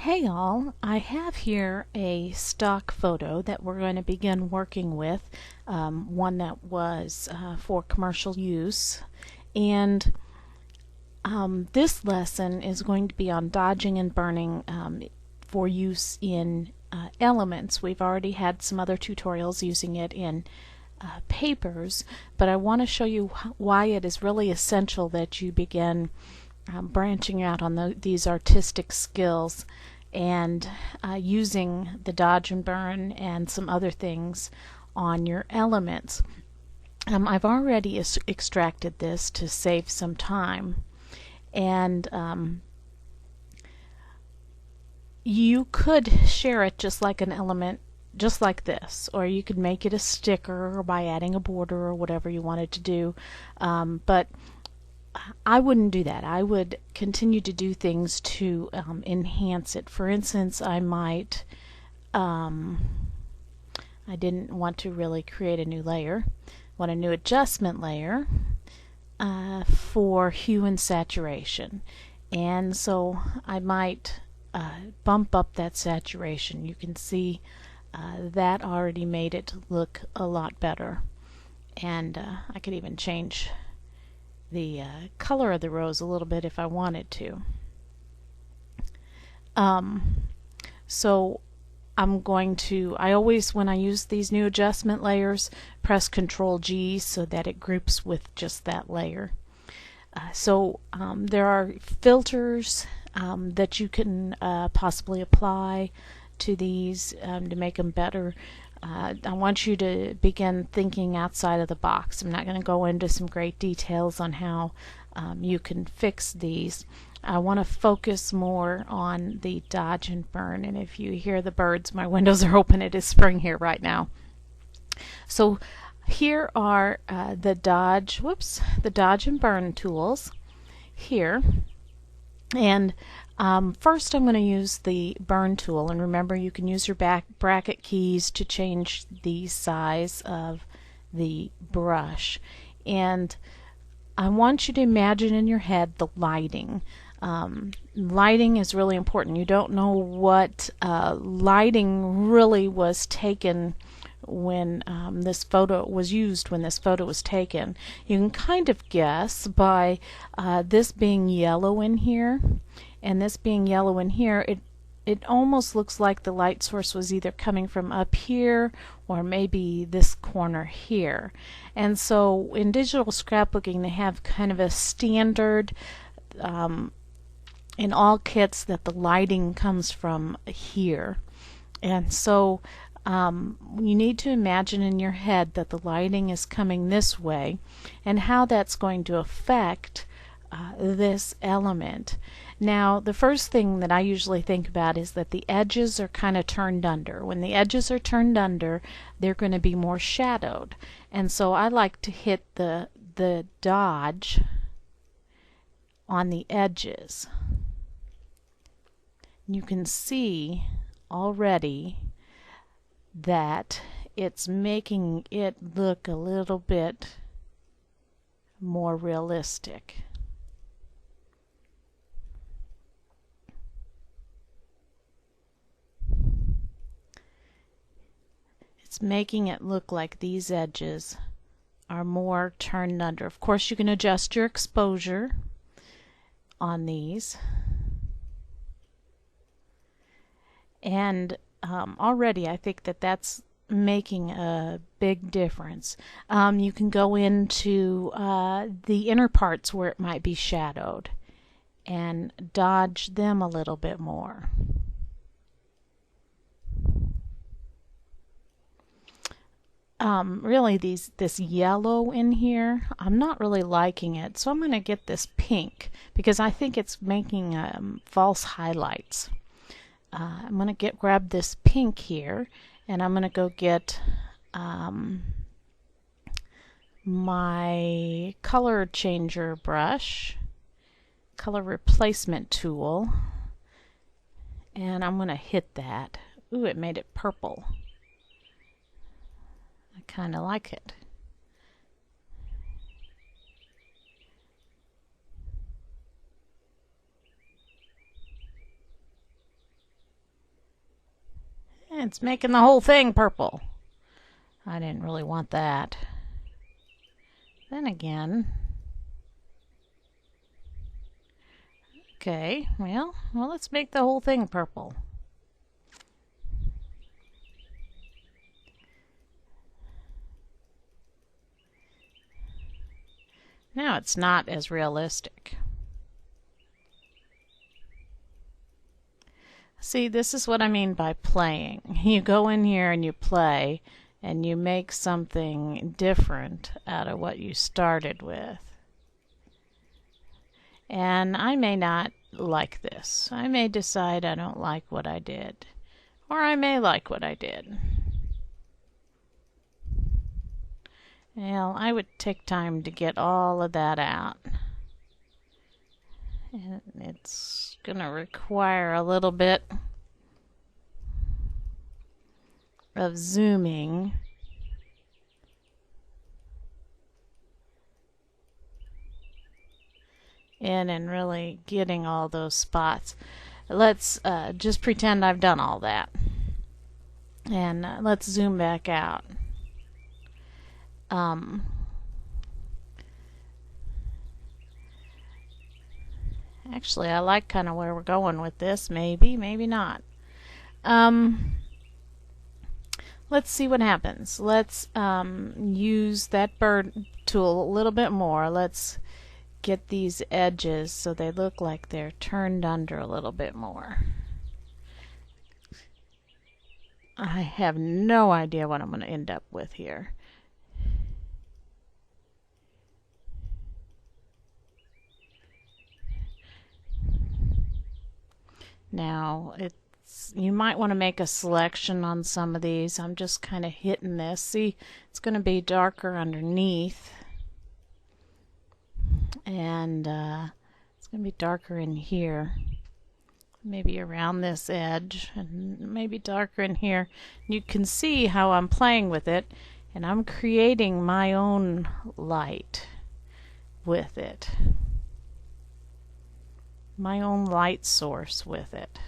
Hey all, I have here a stock photo that we're going to begin working with, one that was for commercial use, and this lesson is going to be on dodging and burning for use in elements. We've already had some other tutorials using it in papers, but I want to show you why it is really essential that you begin branching out on these artistic skills and using the dodge and burn and some other things on your elements. I've already extracted this to save some time, and you could share it just like an element, just like this, or you could make it a sticker by adding a border or whatever you wanted to do, but I wouldn't do that. I would continue to do things to enhance it. For instance, I might, I didn't want to really create a new layer, want a new adjustment layer for hue and saturation. And so I might bump up that saturation. You can see that already made it look a lot better. And I could even change the color of the rose a little bit if I wanted to. So I'm going to, I always, when I use these new adjustment layers, press Control G so that it groups with just that layer. There are filters that you can possibly apply to these to make them better. I want you to begin thinking outside of the box. I'm not going to go into some great details on how you can fix these. I want to focus more on the dodge and burn. And if you hear the birds, my windows are open. It is spring here right now. So here are the dodge and burn tools here. And first I'm going to use the burn tool, and remember you can use your bracket keys to change the size of the brush. And I want you to imagine in your head the lighting. Lighting is really important. You don't know what lighting really was taken when this photo was used, when this photo was taken. You can kind of guess by this being yellow in here and this being yellow in here. It almost looks like the light source was either coming from up here or maybe this corner here. And so in digital scrapbooking they have kind of a standard in all kits that the lighting comes from here. And so you need to imagine in your head that the lighting is coming this way and how that's going to affect this element. Now, the first thing that I usually think about is that the edges are kind of turned under. When the edges are turned under, they're going to be more shadowed. And so I like to hit the dodge on the edges. You can see already that it's making it look a little bit more realistic. It's making it look like these edges are more turned under. Of course, you can adjust your exposure on these. And already I think that that's making a big difference. You can go into the inner parts where it might be shadowed and dodge them a little bit more. Really this yellow in here, I'm not really liking it, so I'm going to get this pink because I think it's making false highlights. I'm going to grab this pink here, and I'm going to go get my color changer brush, color replacement tool, and I'm going to hit that. Ooh, it made it purple. I kind of like it. It's making the whole thing purple. I didn't really want that. Then again, okay, well, let's make the whole thing purple. Now it's not as realistic. See, this is what I mean by playing. You go in here and you play, and you make something different out of what you started with. And I may not like this. I may decide I don't like what I did. Or I may like what I did. Well, I would take time to get all of that out. And it's going to require a little bit of zooming. In and really getting all those spots. Let's just pretend I've done all that. And let's zoom back out. Actually, I like kind of where we're going with this. Maybe, maybe not. Let's see what happens. Let's use that bird tool a little bit more. Let's get these edges so they look like they're turned under a little bit more. I have no idea what I'm going to end up with here. Now, you might want to make a selection on some of these. I'm just kind of hitting this. See, it's going to be darker underneath. And it's going to be darker in here. Maybe around this edge. And maybe darker in here. You can see how I'm playing with it. And I'm creating my own light with it. My own light source with it.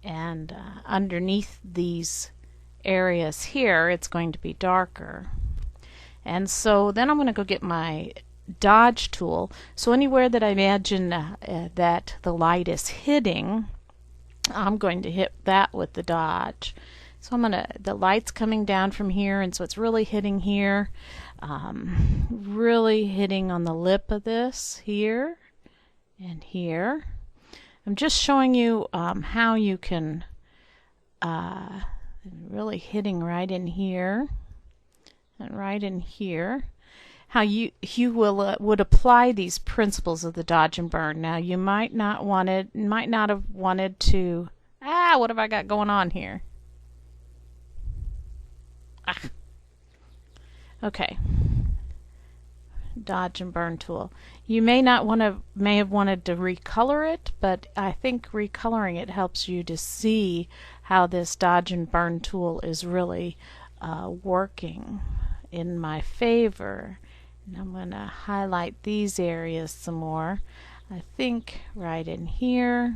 And underneath these areas here, it's going to be darker. And so then I'm going to go get my dodge tool. So anywhere that I imagine that the light is hitting, I'm going to hit that with the dodge. So the light's coming down from here, and so it's really hitting here. Really hitting on the lip of this here and here. I'm just showing you how you can really hitting right in here and right in here. How you would apply these principles of the dodge and burn. Now you might not have wanted to. What have I got going on here? Okay. Dodge and burn tool. You may have wanted to recolor it, but I think recoloring it helps you to see how this dodge and burn tool is really working in my favor. And I'm going to highlight these areas some more. I think right in here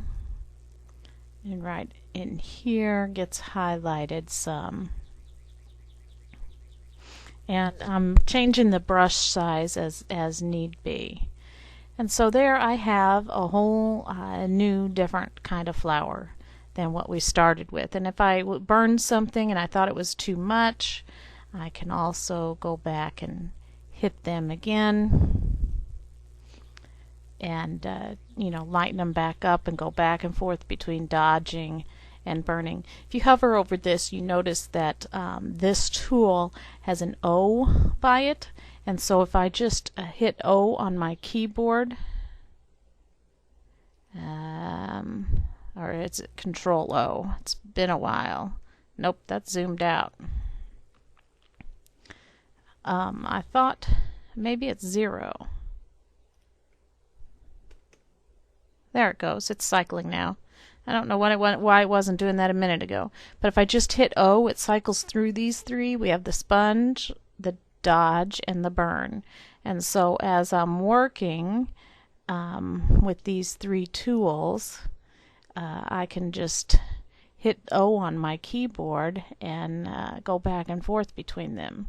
and right in here gets highlighted some. And I'm changing the brush size as need be. And so there I have a whole new different kind of flower than what we started with. And if I burned something and I thought it was too much, I can also go back and hit them again and lighten them back up and go back and forth between dodging and burning. If you hover over this, you notice that this tool has an O by it, and so if I just hit O on my keyboard, or it's Control O. It's been a while. Nope, that's zoomed out. I thought maybe it's 0. There it goes. It's cycling now. I don't know why it wasn't doing that a minute ago. But if I just hit O, it cycles through these three. We have the sponge, the dodge, and the burn. And so as I'm working, with these three tools, I can just hit O on my keyboard and go back and forth between them.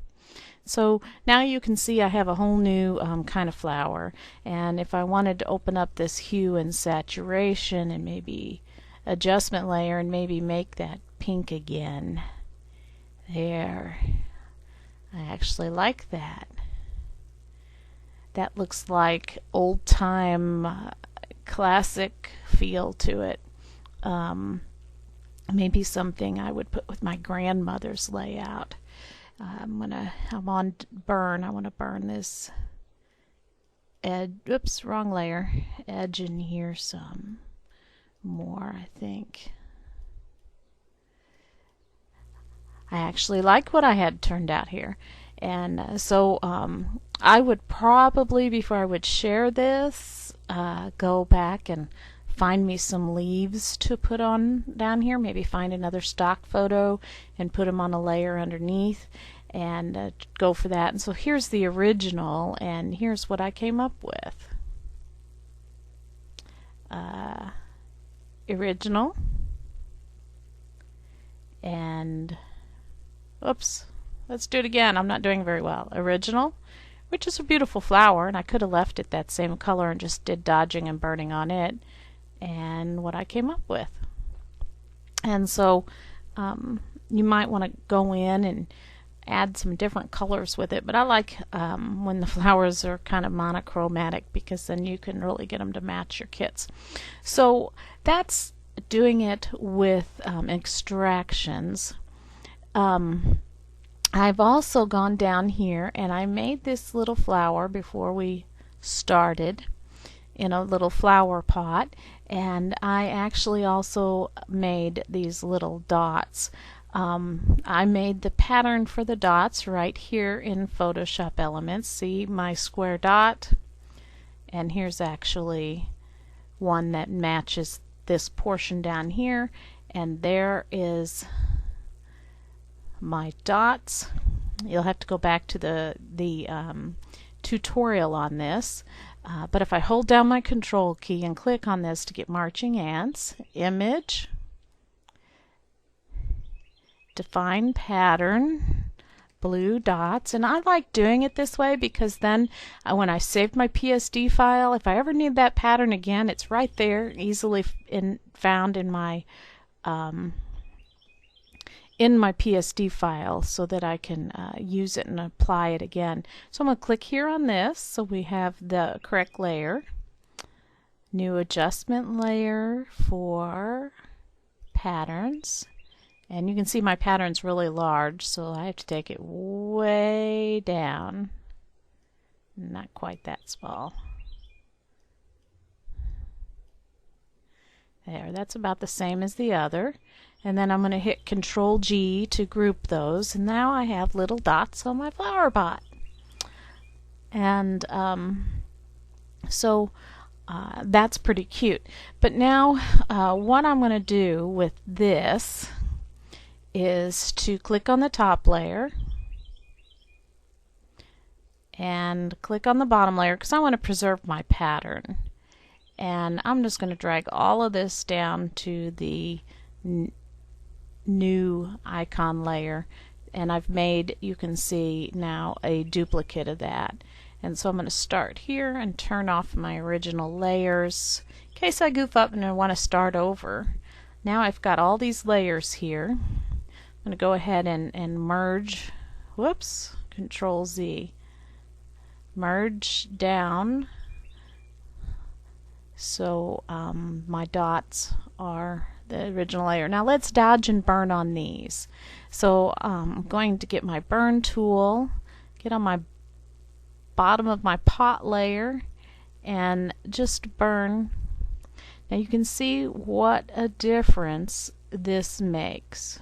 So now you can see I have a whole new kind of flower, and if I wanted to open up this hue and saturation and maybe adjustment layer and maybe make that pink again, there, I actually like that. That looks like old-time classic feel to it. Maybe something I would put with my grandmother's layout. I'm on burn. I want to burn this edge. Oops, wrong layer. Edge in here some more, I think. I actually like what I had turned out here. And so I would probably, before I would share this, go back and find me some leaves to put on down here. Maybe find another stock photo and put them on a layer underneath and go for that. And so here's the original, and here's what I came up with. Original, and oops, let's do it again. I'm not doing very well. Original, which is a beautiful flower, and I could have left it that same color and just did dodging and burning on it, and what I came up with. And so you might want to go in and add some different colors with it, but I like when the flowers are kind of monochromatic, because then you can really get them to match your kits. So that's doing it with extractions. I've also gone down here and I made this little flower before we started in a little flower pot, and I actually also made these little dots. I made the pattern for the dots right here in Photoshop Elements. See my square dot, and here's actually one that matches this portion down here, and there is my dots. You'll have to go back to the tutorial on this, but if I hold down my control key and click on this to get marching ants, image, define pattern, blue dots, and I like doing it this way because then when I saved my PSD file, if I ever need that pattern again, it's right there, easily found in my PSD file, so that I can use it and apply it again. So I'm going to click here on this so we have the correct layer. New adjustment layer for patterns. And you can see my pattern's really large, so I have to take it way down. Not quite that small. There, that's about the same as the other. And then I'm going to hit Control G to group those, and now I have little dots on my flower pot. And so that's pretty cute. But now what I'm going to do with this is to click on the top layer and click on the bottom layer, because I want to preserve my pattern. And I'm just going to drag all of this down to the new icon layer, and I've made, you can see now, a duplicate of that. And so I'm going to start here and turn off my original layers in case I goof up and I want to start over. Now I've got all these layers here. I'm going to go ahead and merge, whoops, Control Z, merge down so my dots are the original layer. Now let's dodge and burn on these. So I'm going to get my burn tool, get on my bottom of my pot layer, and just burn. Now you can see what a difference this makes.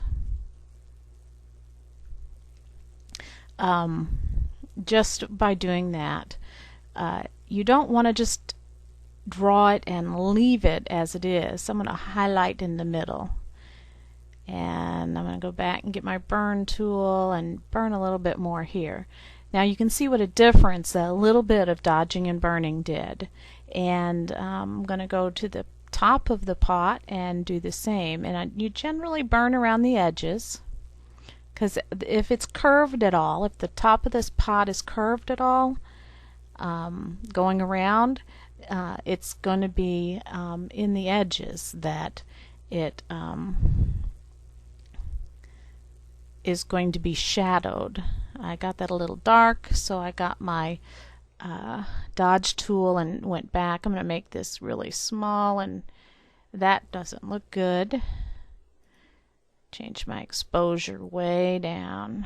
Just by doing that. You don't want to just draw it and leave it as it is. So I'm going to highlight in the middle, and I'm going to go back and get my burn tool and burn a little bit more here. Now you can see what a difference that little bit of dodging and burning did. And I'm going to go to the top of the pot and do the same. And you generally burn around the edges, because if it's curved at all, if the top of this pot is curved at all, going around, it's going to be in the edges that it is going to be shadowed. I got that a little dark, so I got my dodge tool and went back. I'm going to make this really small, and that doesn't look good. Change my exposure way down.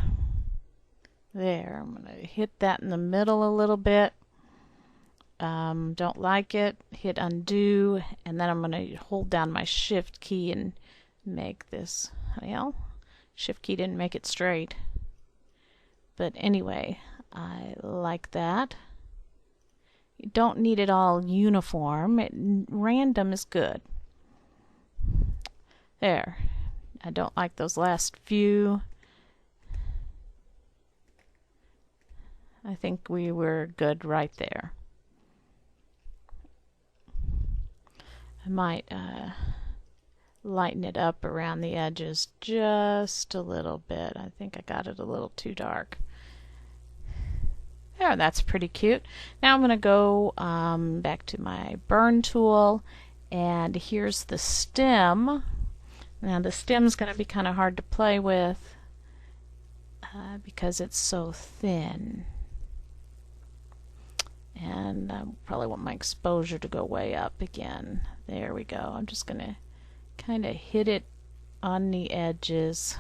There, I'm going to hit that in the middle a little bit. Don't like it, hit undo, and then I'm going to hold down my shift key and make this, well, shift key didn't make it straight. But anyway, I like that. You don't need it all uniform. Random is good. There. I don't like those last few. I think we were good right there. I might lighten it up around the edges just a little bit. I think I got it a little too dark. There, that's pretty cute. Now I'm going to go back to my burn tool, and here's the stem. Now the stem's going to be kind of hard to play with because it's so thin. And I probably want my exposure to go way up again. There we go. I'm just going to kind of hit it on the edges.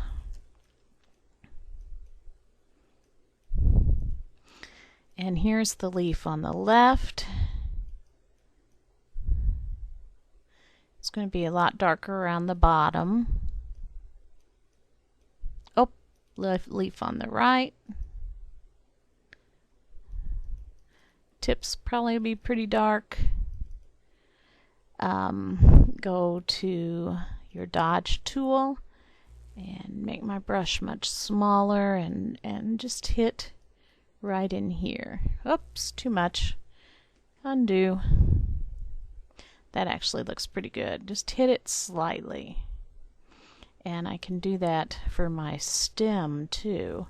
And here's the leaf on the left. It's going to be a lot darker around the bottom. Oh, leaf on the right. Tips probably be pretty dark. Go to your dodge tool and make my brush much smaller and just hit right in here. Oops, too much. Undo. That actually looks pretty good. Just hit it slightly. And I can do that for my stem too.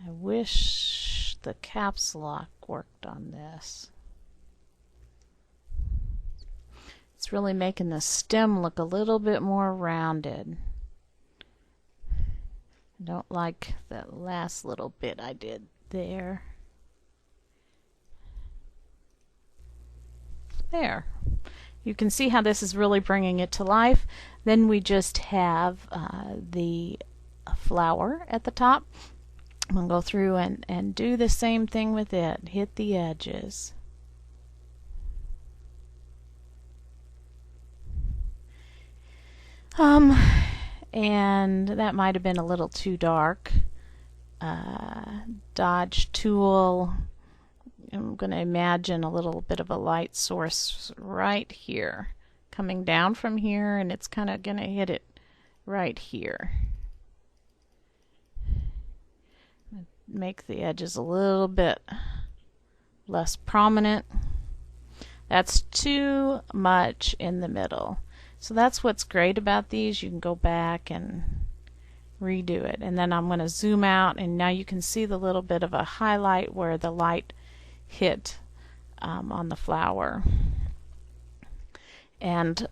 I wish the caps lock worked on this. It's really making the stem look a little bit more rounded. I don't like that last little bit I did there. There. You can see how this is really bringing it to life. Then we just have the flower at the top. I'm going to go through and do the same thing with it. Hit the edges. And that might have been a little too dark. Dodge tool. I'm going to imagine a little bit of a light source right here, coming down from here, and it's kind of going to hit it right here. Make the edges a little bit less prominent. That's too much in the middle. So that's what's great about these. You can go back and redo it. And then I'm going to zoom out, and now you can see the little bit of a highlight where the light hit on the flower. And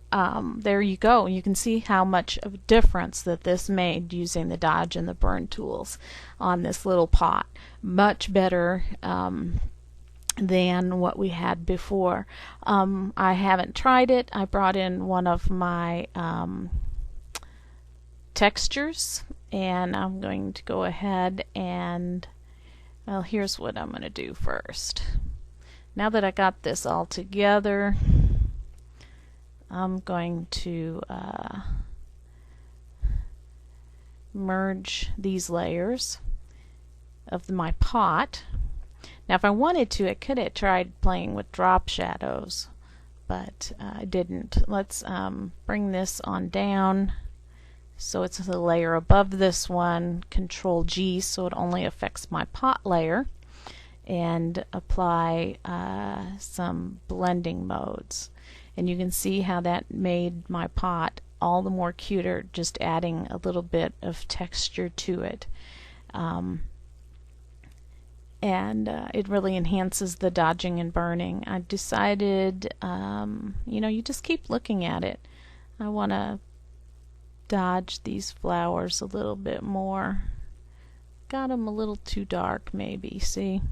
there you go. You can see how much of a difference that this made using the dodge and the burn tools on this little pot. Much better than what we had before. I haven't tried it. I brought in one of my textures, and I'm going to go ahead and, well, here's what I'm going to do first. Now that I got this all together, I'm going to merge these layers of my pot. Now if I wanted to, I could have tried playing with drop shadows, but I didn't. Let's bring this on down So it's a layer above this one, Control G, so it only affects my pot layer, and apply some blending modes. And you can see how that made my pot all the more cuter, just adding a little bit of texture to it. It really enhances the dodging and burning. I decided, you just keep looking at it. I want to dodge these flowers a little bit more. Got them a little too dark maybe, see?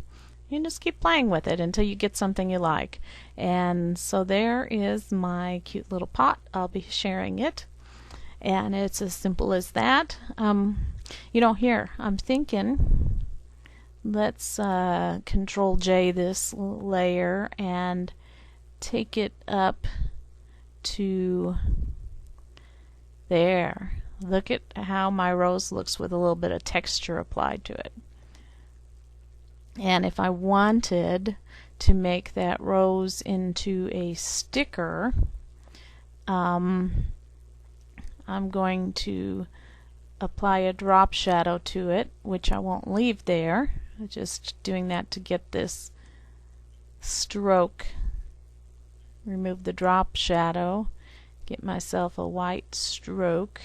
You just keep playing with it until you get something you like. And so there is my cute little pot. I'll be sharing it. And it's as simple as that. Here, I'm thinking, let's Control J this layer and take it up to there. Look at how my rose looks with a little bit of texture applied to it. And if I wanted to make that rose into a sticker, I'm going to apply a drop shadow to it, which I won't leave there. I'm just doing that to get this stroke. Remove the drop shadow, get myself a white stroke,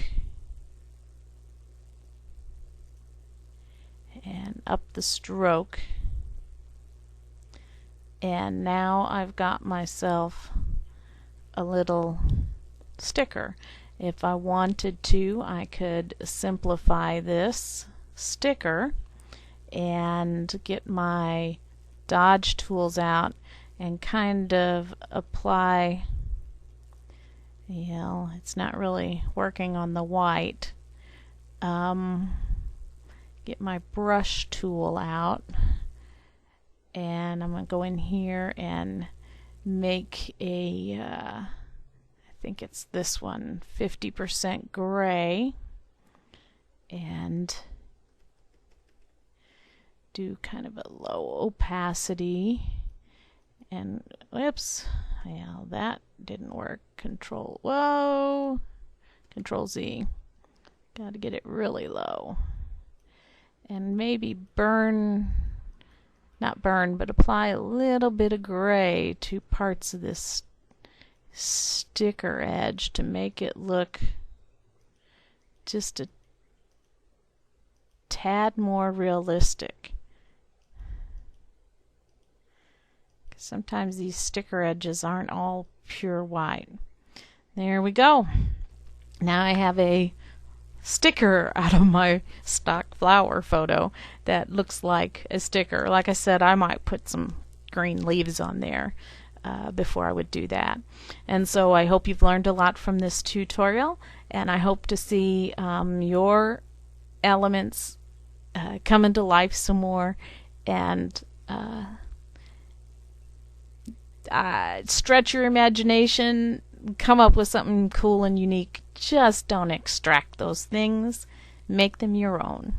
and up the stroke. And now I've got myself a little sticker. If I wanted to, I could simplify this sticker and get my dodge tools out and kind of apply, it's not really working on the white. Get my brush tool out, and I'm going to go in here and make a, I think it's this one, 50% gray, and do kind of a low opacity. And whoops, that didn't work. Control Z. Got to get it really low. And maybe but apply a little bit of gray to parts of this sticker edge to make it look just a tad more realistic. Sometimes these sticker edges aren't all pure white. There we go. Now I have a sticker out of my stock flower photo that looks like a sticker. Like I said, I might put some green leaves on there before I would do that. And so I hope you've learned a lot from this tutorial, and I hope to see your elements come into life some more, and stretch your imagination, come up with something cool and unique. Just don't extract those things. Make them your own.